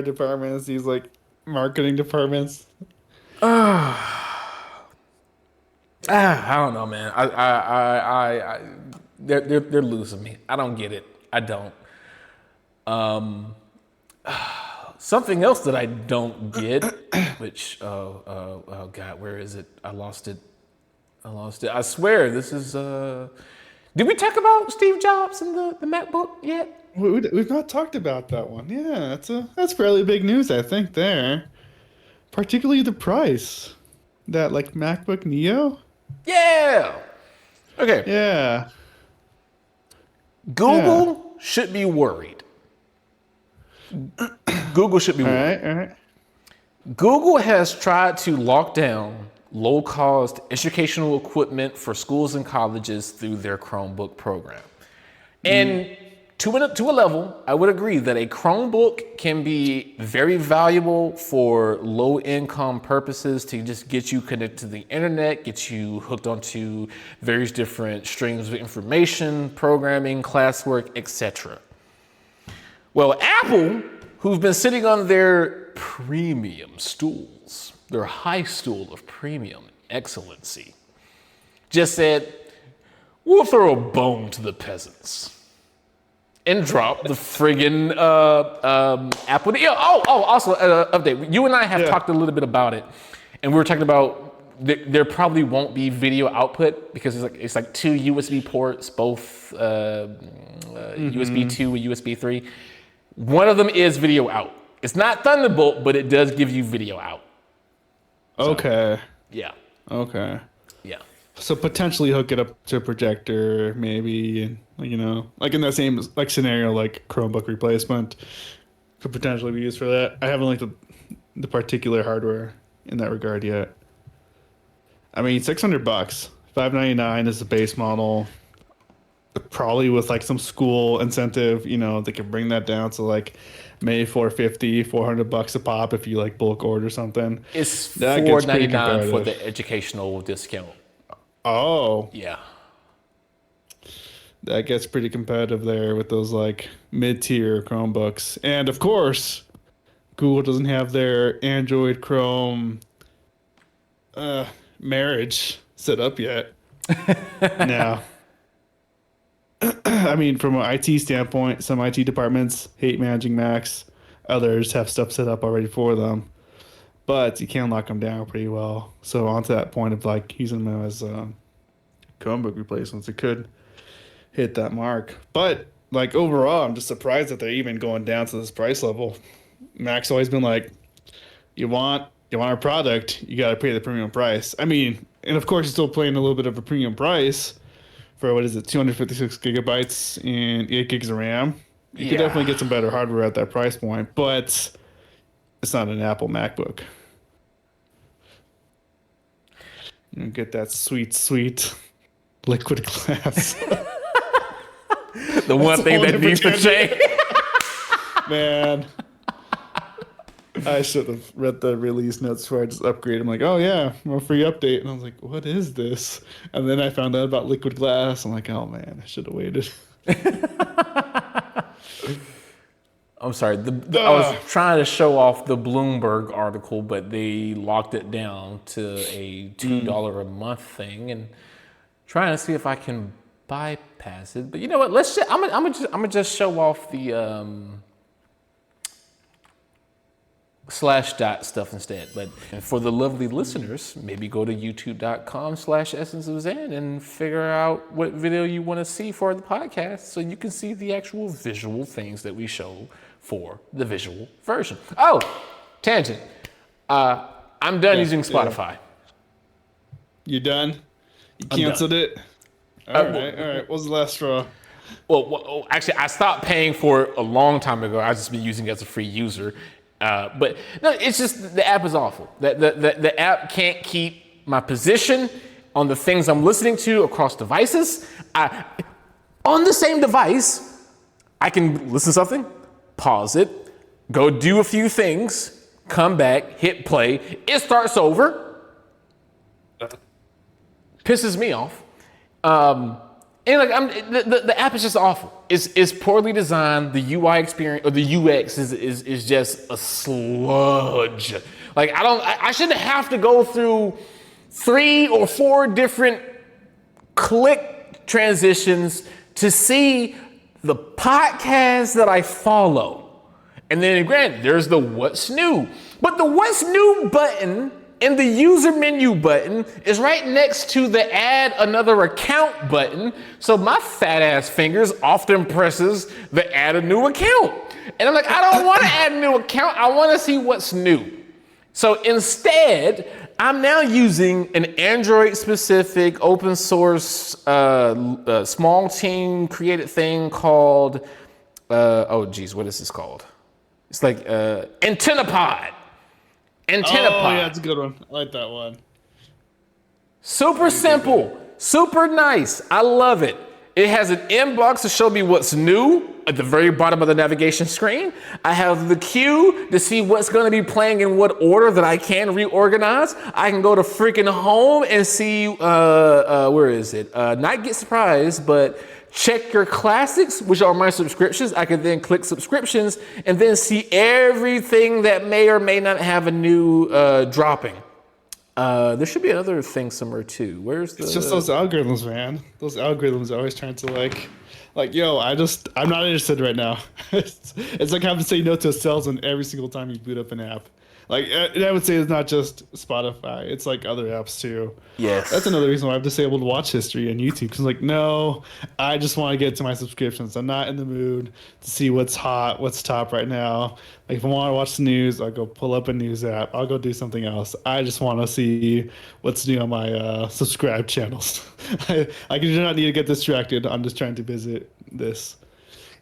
departments, these like marketing departments. I don't know, man. They're losing me. I don't get it. I don't. Something else that I don't get, which oh God, where is it? I lost it. I swear this is. Did we talk about Steve Jobs and the MacBook yet? We've not talked about that one. Yeah, that's fairly big news, I think. There, particularly the price. That like MacBook Neo. Yeah. Okay. Yeah. Google should be worried. Google should be worried. All right. Google has tried to lock down low-cost educational equipment for schools and colleges through their Chromebook program. And to a level, I would agree that a Chromebook can be very valuable for low-income purposes to just get you connected to the internet, get you hooked onto various different streams of information, programming, classwork, etc. Well, Apple, who've been sitting on their premium stools, their high stool of premium excellency, just said, we'll throw a bone to the peasants and drop the friggin' Apple. Also, update. You and I have talked a little bit about it, and we were talking about there probably won't be video output because it's like two USB ports, both USB 2 and USB 3. One of them is video out. It's not Thunderbolt, but it does give you video out. So, Okay. Yeah. Okay. Yeah. So potentially hook it up to a projector, maybe, and you know, like in that same like scenario, like Chromebook replacement could potentially be used for that. I haven't looked at the particular hardware in that regard yet. I mean, $600, $599 is the base model. Probably with like some school incentive, they could bring that down to like maybe 450, $400 a pop if you like bulk order something. It's That gets pretty $499 for competitive. the educational discount. Oh, Yeah. that gets pretty competitive there with those like mid-tier Chromebooks. And of course, Google doesn't have their Android Chrome marriage set up yet. Now, I mean, from an IT standpoint, some IT departments hate managing Macs. Others have stuff set up already for them. But you can lock them down pretty well. So onto that point of like using them as Chromebook replacements, it could hit that mark. But like overall, I'm just surprised that they're even going down to this price level. Mac's always been like, you want our product, you got to pay the premium price. I mean, and of course, you're still paying a little bit of a premium price for 256 gigabytes and 8 gigs of RAM. You could definitely get some better hardware at that price point, but it's not an Apple MacBook. You get that sweet liquid glass. The one thing that needs to change. Man. I should have read the release notes before I just upgraded. I'm like, oh yeah, more free update. And I was like, what is this? And then I found out about liquid glass. I'm like, oh man, I should have waited. I'm sorry. I was trying to show off the Bloomberg article, but they locked it down to a $2 a month thing, and trying to see if I can bypass it. But you know what? I'm gonna just show off the /dot stuff instead. But for the lovely listeners, maybe go to youtube.com/Essence of Zane and figure out what video you want to see for the podcast so you can see the actual visual things that we show for the visual version. Oh, tangent. I'm done using Spotify. You done? You canceled it? All right. What was the last straw? Well, actually, I stopped paying for it a long time ago. I've just been using it as a free user. But no, it's just the app is awful. The app can't keep my position on the things I'm listening to across devices. On the same device, I can listen to something, pause it, go do a few things, come back, hit play. It starts over. Pisses me off. And like the app is just awful. It's poorly designed. The UI experience or the UX is just a sludge. Like I shouldn't have to go through 3 or 4 different click transitions to see the podcast that I follow. And then granted, there's the what's new. But the what's new button in the user menu button is right next to the add another account button. So my fat ass fingers often presses the add a new account. And I'm like, I don't want to add a new account. I want to see what's new. So instead, I'm now using an Android specific open source small team created thing called, what is this called? It's like AntennaPod. AntennaPod. Oh, yeah, it's a good one. I like that one. Super simple, super nice. I love it. It has an inbox to show me what's new at the very bottom of the navigation screen. I have the queue to see what's going to be playing in what order that I can reorganize. I can go to freaking home and see, where is it? Not get surprised, but check your classics, which are my subscriptions. I can then click subscriptions and then see everything that may or may not have a new dropping. There should be another thing somewhere too. Where's the? It's just those algorithms, man. Those algorithms are always trying to like, yo, I'm not interested right now. It's like having to say no to a salesman every single time you boot up an app. Like, and I would say it's not just Spotify. It's like other apps too. Yes. That's another reason why I've disabled watch history on YouTube. Because I'm like, no, I just want to get to my subscriptions. I'm not in the mood to see what's hot, what's top right now. Like, if I want to watch the news, I'll go pull up a news app. I'll go do something else. I just want to see what's new on my subscribe channels. I do not need to get distracted. I'm just trying to visit this.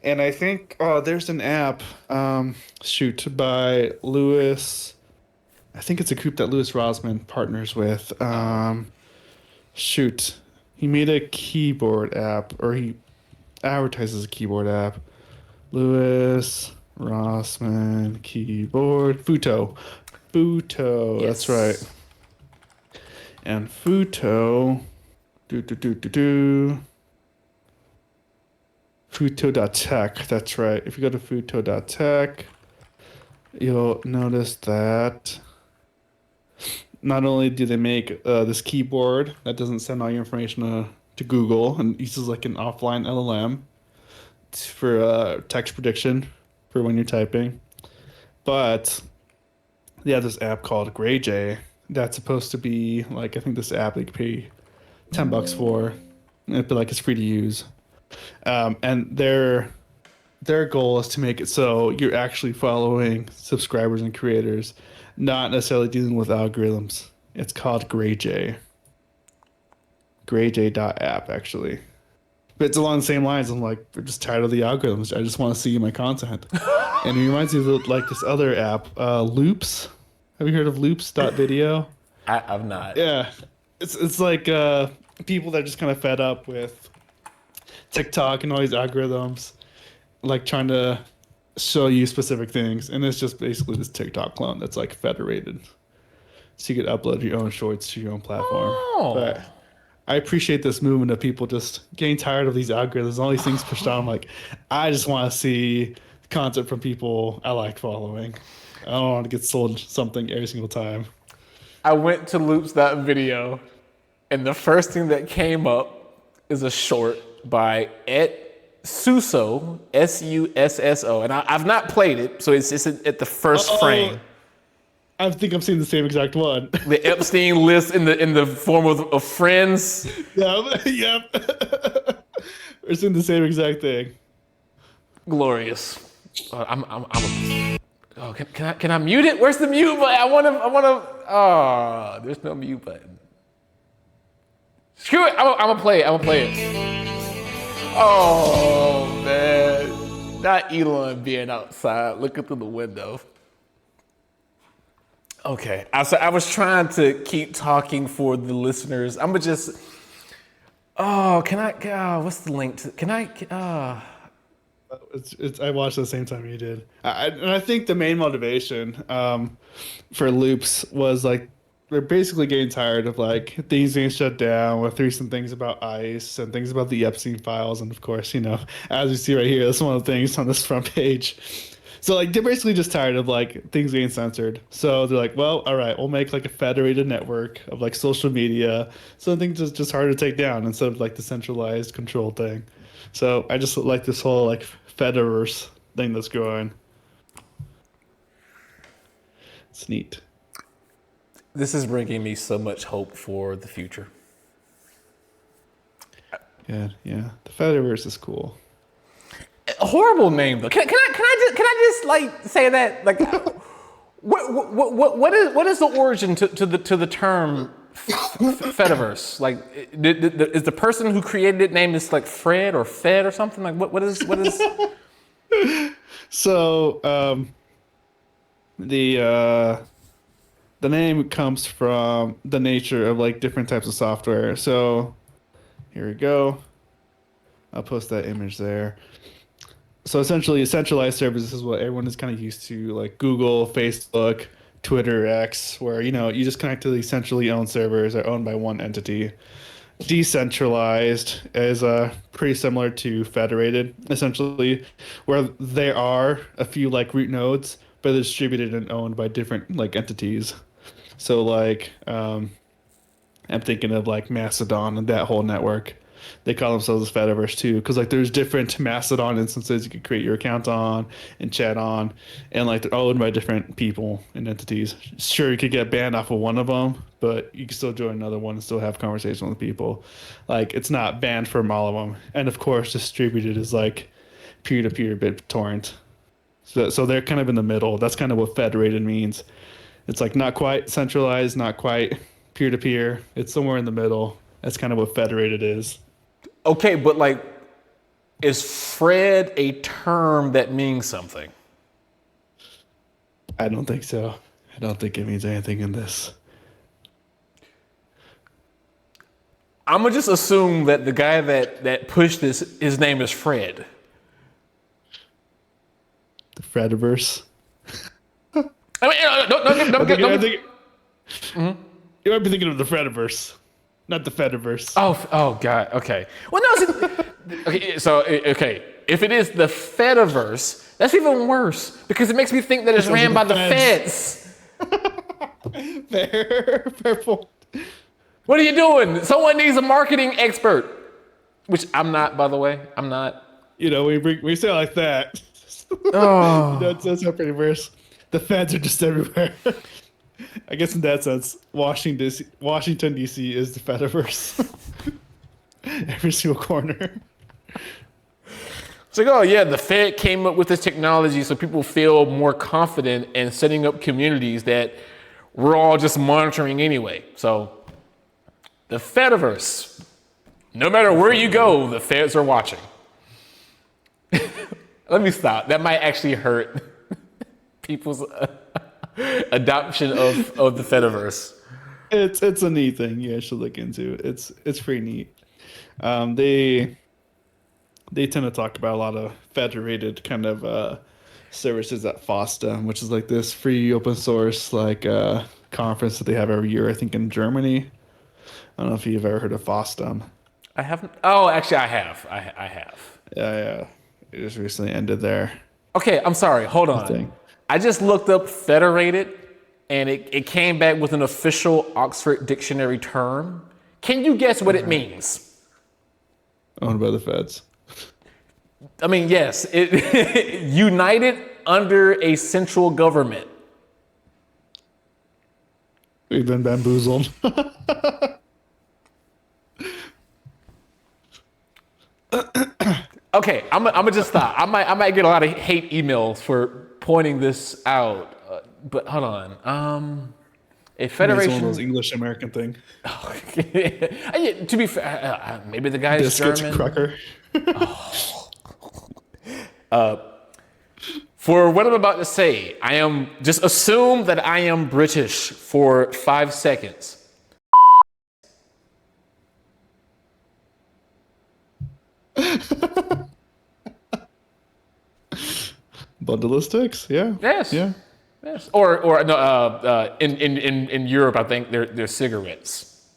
And I think, there's an app, by Lewis I think it's a group that Louis Rosman partners with. Shoot, he made a keyboard app, or he advertises a keyboard app. Louis Rossman keyboard Futo. Futo, that's right. Yes. And Futo, do do do do do. Futo.tech, that's right. If you go to futo.tech, you'll notice that not only do they make this keyboard that doesn't send all your information to Google and uses like an offline LLM for text prediction for when you're typing, but they have this app called GrayJ that's supposed to be like, I think this app they could pay $10 for, but like it's free to use. And their goal is to make it so you're actually following subscribers and creators, not necessarily dealing with algorithms. It's called GrayJ. GrayJ.app, actually. But it's along the same lines. I'm like, we're just tired of the algorithms. I just want to see my content. And it reminds me of like this other app, Loops. Have you heard of Loops.video? I've not. Yeah. It's like people that are just kind of fed up with TikTok and all these algorithms, like trying to show you specific things. And it's just basically this TikTok clone that's like federated. So you could upload your own shorts to your own platform. Oh. But I appreciate this movement of people just getting tired of these algorithms, all these things pushed out. I'm like, I just want to see content from people I like following. I don't want to get sold something every single time. I went to loops.video, and the first thing that came up is a short by Susso, Susso, and I've not played it, so it's at the first frame. I think I'm seeing the same exact one. The Epstein list in the form of friends. Yep, yep. We're seeing the same exact thing. Glorious. Can I mute it? Where's the mute button? I wanna. Oh, there's no mute button. Screw it. I'm gonna play it. Oh man, not Elon being outside looking through the window. Okay, I was trying to keep talking for the listeners. I'm gonna just. Oh, can I? What's the link to? Can I? I watched at the same time you did. And I think the main motivation for Loops was like they're basically getting tired of like things being shut down with recent things about ICE and things about the Epstein files, and of course, as you see right here, that's one of the things on this front page. So like they're basically just tired of like things getting censored. So they're like, well, all right, we'll make like a federated network of like social media. So things is just harder to take down instead of like the centralized control thing. So I just like this whole like Fediverse thing that's going. It's neat. This is bringing me so much hope for the future. Yeah. The Fediverse is cool. A horrible name though. Can I just like say that like what is the origin to the term Fediverse? Like is the person who created it named is like Fred or Fed or something? Like what is So the name comes from the nature of like different types of software. So here we go. I'll post that image there. So essentially, a centralized service is what everyone is kind of used to, like Google, Facebook, Twitter, X, where you just connect to these centrally owned servers that are owned by one entity. Decentralized is pretty similar to federated, essentially, where there are a few like root nodes, but they're distributed and owned by different like entities. So like, I'm thinking of like Mastodon and that whole network. They call themselves Fediverse too, because like there's different Mastodon instances you could create your account on and chat on, and like they're owned by different people and entities. Sure, you could get banned off of one of them, but you can still join another one and still have conversation with people. Like it's not banned from all of them, and of course distributed is like peer-to-peer BitTorrent. So they're kind of in the middle. That's kind of what federated means. It's like not quite centralized, not quite peer-to-peer. It's somewhere in the middle. That's kind of what federated is. Okay, but like, is Fred a term that means something? I don't think so. don't think it means anything in this. I'm gonna just assume that the guy that pushed this, his name is Fred. The Frediverse. I mean, don't get. You might be thinking of the Frediverse, not the Fediverse. Oh God. Okay. Well, no. Okay. So okay, if it is the Fediverse, that's even worse because it makes me think that it's ran by the feds. Fair point. What are you doing? Someone needs a marketing expert, which I'm not, by the way. I'm not. You know, we say it like that. Oh. That's not pretty worse. The feds are just everywhere. I guess in that sense, Washington D.C. is the Fediverse. Every single corner. It's like, oh yeah, the Fed came up with this technology so people feel more confident in setting up communities that we're all just monitoring anyway. So the Fediverse, no matter where you go, the feds are watching. Let me stop. That might actually hurt people's adoption of the Fediverse. It's a neat thing you guys should look into. It's pretty neat. They tend to talk about a lot of federated kind of services at FOSDEM, which is like this free open source like conference that they have every year. I think in Germany. I don't know if you've ever heard of FOSDEM. I haven't. Oh, actually, I have. I have. Yeah. It just recently ended there. Okay, I'm sorry. Hold on. Thing. I just looked up federated, and it came back with an official Oxford Dictionary term. Can you guess what it means? Owned by the feds. I mean, yes. United under a central government. We've been bamboozled. Okay, I'm gonna just stop. I might get a lot of hate emails for pointing this out, but hold on. A federation. It's one of those English American thing. To be fair, maybe the guy is German. Cracker. For what I'm about to say, just assume that I am British for 5 seconds. Bundle of sticks, yeah. Yes. Yeah. Yes. Or no. In Europe, I think they're cigarettes.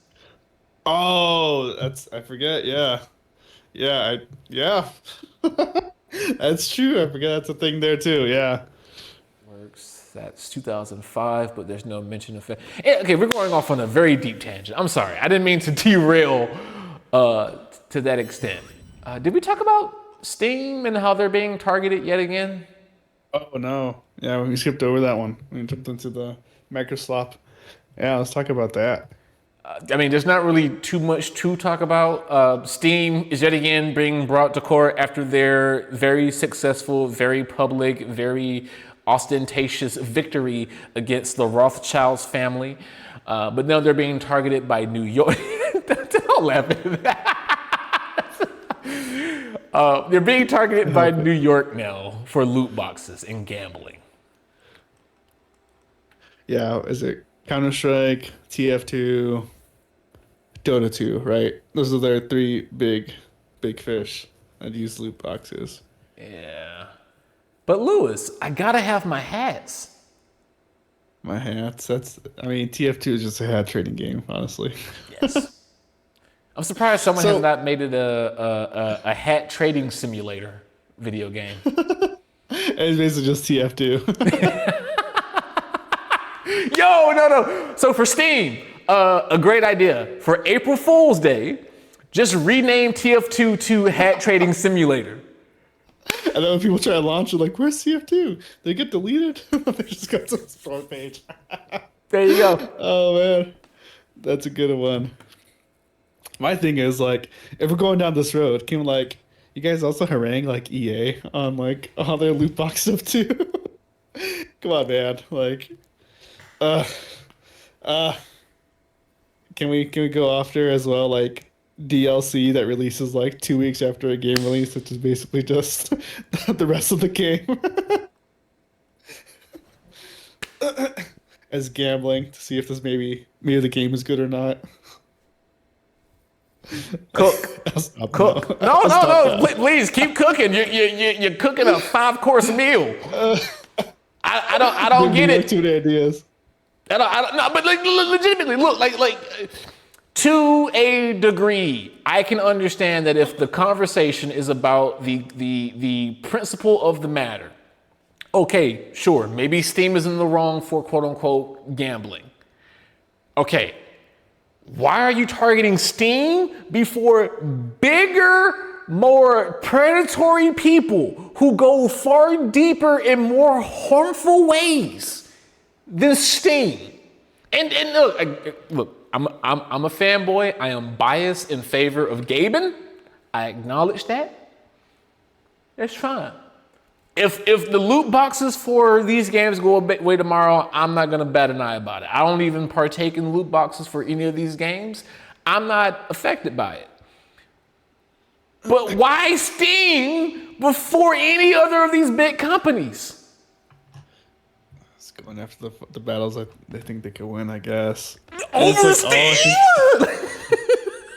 Oh, I forget. Yeah. That's true. I forget that's a thing there too. Yeah. Works. That's 2005, but there's no mention of it. Okay, we're going off on a very deep tangent. I'm sorry. I didn't mean to derail to that extent. Did we talk about Steam and how they're being targeted yet again? Oh no. Yeah, we skipped over that one. We jumped into the MicroSlop. Yeah, let's talk about that. I mean, there's not really too much to talk about. Steam is yet again being brought to court after their very successful, very public, very ostentatious victory against the Rothschilds family. But now they're being targeted by New York. Don't laugh at that. They're being targeted by New York now for loot boxes and gambling. Yeah, is it Counter-Strike, TF2, Dota 2, right? Those are their three big fish that use loot boxes. Yeah. But Lewis, I gotta have my hats. My hats, TF2 is just a hat trading game, honestly. Yes. I'm surprised someone has not made it a hat trading simulator video game. It's basically just TF2. Yo, no. So for Steam, a great idea. For April Fool's Day, just rename TF2 to Hat Trading Simulator. And then when people try to launch it, like, where's TF2? They get deleted? They just go to the front page. There you go. Oh, man. That's a good one. My thing is, like, if we're going down this road, can, like, you guys also harangue, like, EA on, like, all their loot box stuff, too? Come on, man. Like, can we go after as well, like, DLC that releases, like, 2 weeks after a game release, which is basically just the rest of the game? as gambling to see if this maybe the game is good or not. Cook. I'll stop now. Cook. No, I'll no, stop no. now. Please keep cooking. You're cooking a 5-course meal. I don't Give get me like it. too many ideas. I don't no, but like legitimately, look, like to a degree, I can understand that if the conversation is about the principle of the matter. Okay, sure, maybe Steam is in the wrong for quote unquote gambling. Okay, why are you targeting Steam before bigger, more predatory people who go far deeper in more harmful ways than Steam? And look, I'm a fanboy. I am biased in favor of Gaben. I acknowledge that. That's fine. If the loot boxes for these games go away tomorrow, I'm not gonna bat an eye about it. I don't even partake in loot boxes for any of these games. I'm not affected by it. But why Steam before any other of these big companies? It's going after the battles they think they could win, I guess. Over Like, Steam?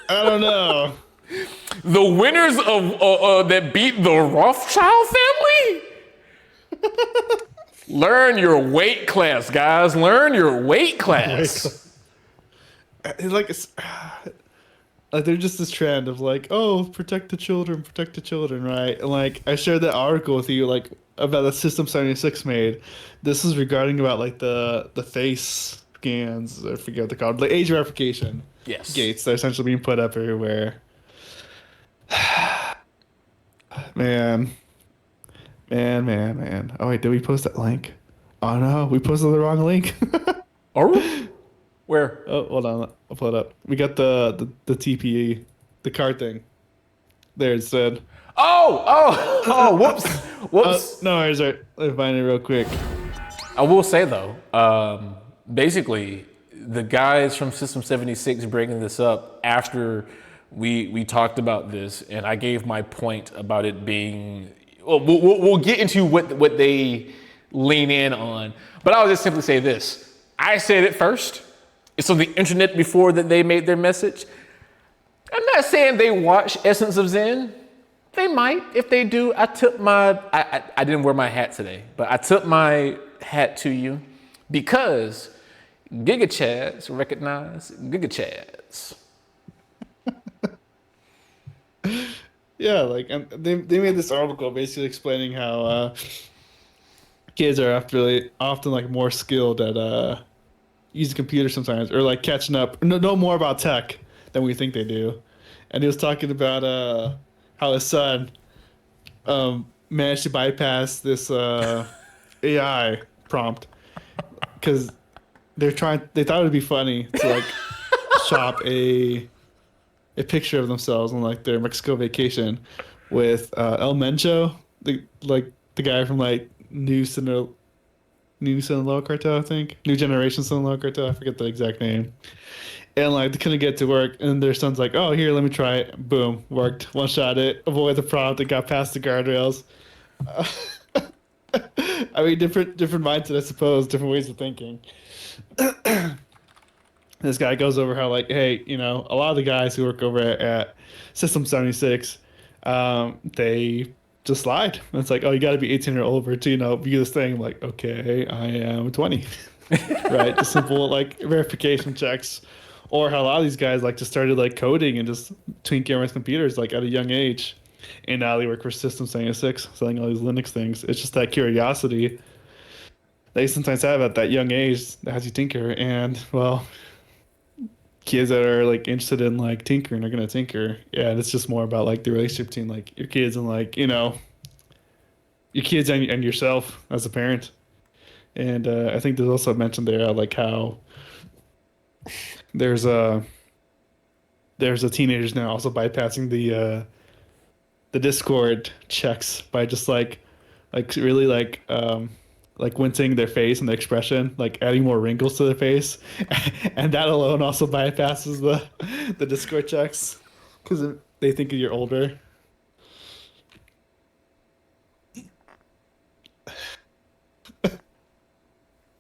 I don't know. The winners of that beat the Rothschild family? Learn your weight class, guys. Learn your weight class. It's like there's just this trend of like, oh, protect the children, right? And like I shared that article with you, like about the System76 made. This is regarding about like the face scans, I forget what they're called, like age verification. Yes. Gates that are essentially being put up everywhere. Man. Oh wait, did we post that link? Oh no, we posted the wrong link. Oh, where? Oh, hold on, I'll pull it up. We got the TPE, the card thing. There it said. Whoops. No worries, right. Let me find it real quick. I will say though, basically, the guys from System76 bringing this up after we talked about this, and I gave my point about it being. Well, we'll get into what they lean in on, but I'll just simply say this: I said it first. It's on the internet before that they made their message. I'm not saying they watch Essence of Zen. They might. If they do, I didn't wear my hat today, but I took my hat to you because Giga Chads recognize Giga Chads. Yeah, like and they made this article basically explaining how kids are often like more skilled at using computers sometimes, or like catching up, know more about tech than we think they do. And he was talking about how his son managed to bypass this AI prompt because they thought it would be funny to like shop a picture of themselves on like their Mexico vacation with El Mencho, the guy from like New Sinaloa Cartel, I think. New Generation Sinaloa Cartel, I forget the exact name. And like they couldn't get to work, and their son's like, "Oh, here, let me try it." Boom, worked. One shot it, avoid the prompt, it got past the guardrails. I mean, different mindset, I suppose, different ways of thinking. This guy goes over how like, hey, a lot of the guys who work over at System76, they just lied. And it's like, oh, you got to be 18 or older to view this thing. I'm like, okay, I am 20, right? Just simple like verification checks, or how a lot of these guys like just started like coding and just tinking with computers like at a young age, and now they work for System76 selling all these Linux things. It's just that curiosity they sometimes have at that young age that has you tinker, and well, kids that are like interested in like tinkering are gonna tinker. Yeah, and it's just more about like the relationship between like your kids and like your kids and yourself as a parent. And I think there's also mentioned there like how there's a teenagers now also bypassing the Discord checks by just like really like wincing their face and the expression, like adding more wrinkles to their face, and that alone also bypasses the Discord checks because they think you're older.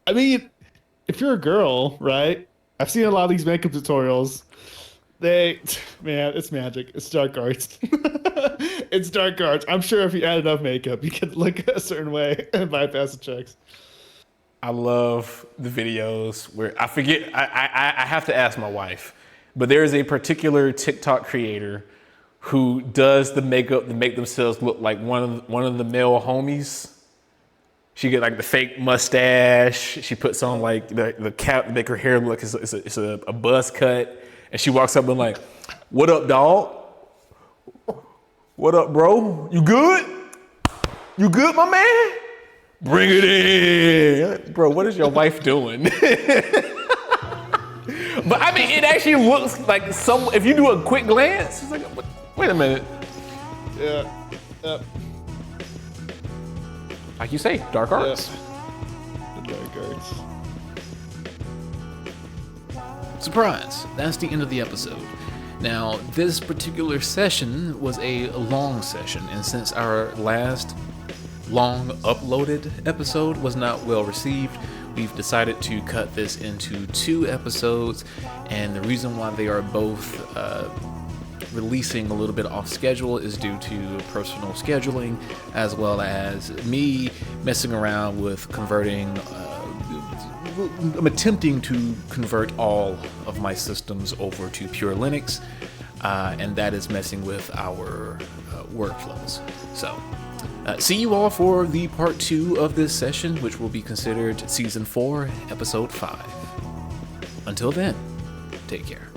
I mean, if you're a girl, right? I've seen a lot of these makeup tutorials. Man, it's magic. It's dark arts. It's dark arts. I'm sure if you add enough makeup, you could look a certain way and bypass the checks. I love the videos where I forget. I have to ask my wife, but there is a particular TikTok creator who does the makeup to make themselves look like one of the male homies. She get like the fake mustache. She puts on like the cap to make her hair look it's a buzz cut, and she walks up and like, "What up, dog? What up, bro? You good? You good, my man? Bring it in, bro. What is your wife doing?" But I mean, it actually looks like some. If you do a quick glance, it's like, wait a minute. Yeah. Yeah. Like you say, dark arts. Yeah. The dark arts. Surprise! That's the end of the episode. Now, this particular session was a long session, and since our last long uploaded episode was not well received, we've decided to cut this into 2 episodes, and the reason why they are both releasing a little bit off schedule is due to personal scheduling, as well as me messing around with converting I'm attempting to convert all of my systems over to pure Linux, and that is messing with our workflows. So see you all for the part 2 of this session, which will be considered season 4 episode 5. Until then, take care.